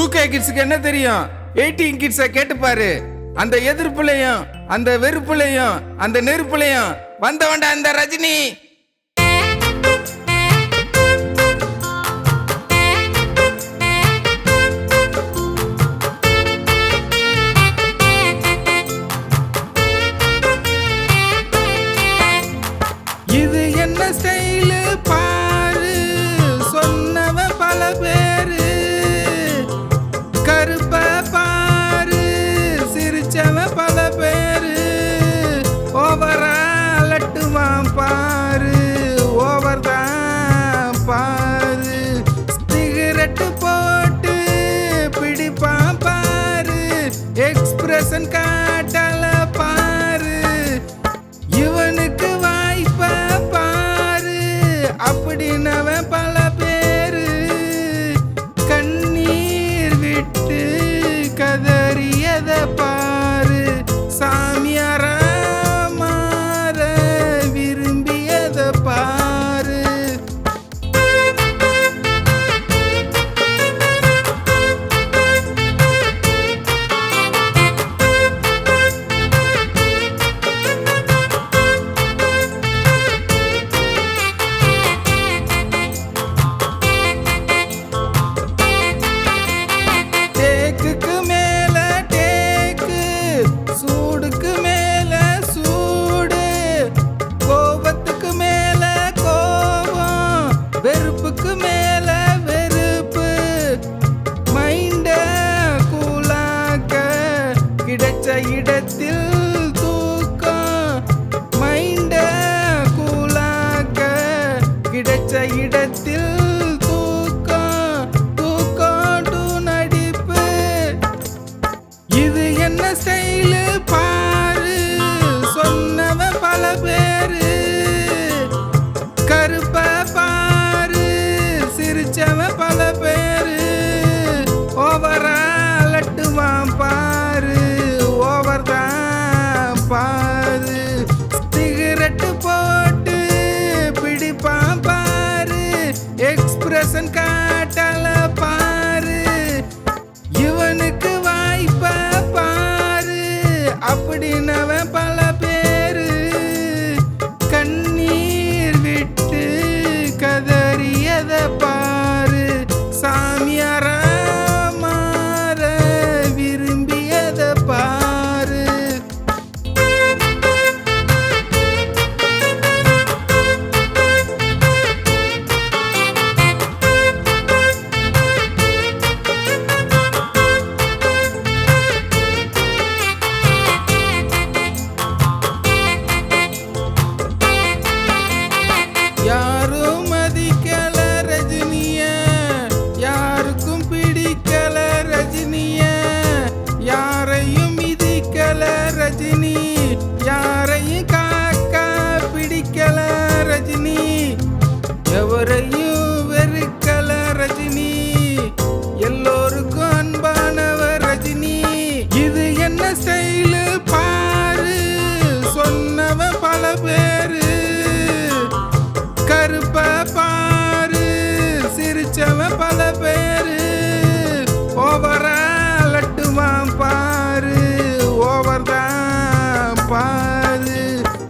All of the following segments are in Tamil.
2K கிட்ஸுக்கு என்ன தெரியும்? 18 கிட்ஸை கேட்டு பாரு. அந்த எதிர்ப்புலையும் அந்த வெறுப்புலையும் அந்த நெருப்புலையும் வந்தவன்டா அந்த ரஜினி. இது என்ன ஸ்டைலு பாரு, சொன்னவன் பல பேரு. கருப்ப பாரு, சிரிச்சவன் பல பேரு. ஓவரா அலட்டுவான் பாரு, ஓவர் தான் பாரு. சிகரெட்டு போட்டு பிடிப்பான் பாரு, எக்ஸ்பிரஷன் காட்டல பாரு. இவனுக்கு வாய்ப்ப பாரு, அப்படின்னவன் பல பேரு. கண்ணீர் விட்டு கதறியத பாரு, சாமியார மாற விரும்பியத பாரு. டேக்குக்கு மேல டேக்கு, சூடுக்கு மேல சூடு. கோபத்துக்கு மேல கோபம், வெறுப்புக்கு மேல வெறுப்பு. மைண்ட கூலாக்க கிடைச்ச இடத்தில் தூக்கம். மைண்ட கூலாக்க கிடைச்ச இடத்தில் தூக்கம். தூக்கம் டு நடிப்பு. இது என்ன ஸ்டைலு பாரு, சொன்னவன் பல பேரு. கருப்ப பாரு, சிரிச்சவன் பல பேரு. ஓவரா அலட்டுவான் பாரு, ஓவர் தான் பாரு. சிகரெட்டு போட்டு பிடிப்பான் பாரு, எக்ஸ்பிரஷன் காட்டல பாரு. இவனுக்கு வாய்ப்ப பாரு, அப்படின்னவன் பல பேரு. கண்ணீர் விட்டு கதறியத பாரு, சாமியார மாற விரும்பியத பாரு. யாரும் மதிக்கல ரஜினிய, யாருக்கும் பிடிக்கல ரஜினிய. யாரையும் மிதிக்கல ரஜினி, யாரையும் காக்கா பிடிக்கல ரஜினி. எவரையும் வெறுக்கல ரஜினி, எல்லோருக்கும் அன்பானவர் ரஜினி. இது என்ன ஸ்டைலு பாரு, சொன்னவன் பல பேரு. கருப்ப பாரு, சிரிச்சவன் பல பேரு. ஓவரா அலட்டுவான் பாரு, ஓவர் தான் பாரு.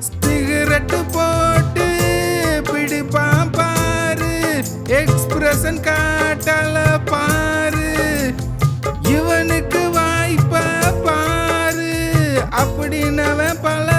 சிகரெட்டு போட்டு பிடிப்பான் பாரு, எக்ஸ்பிரஷன் காட்டல பாரு. இவனுக்கு வாய்ப்ப பாரு, அப்படின்னவன் பல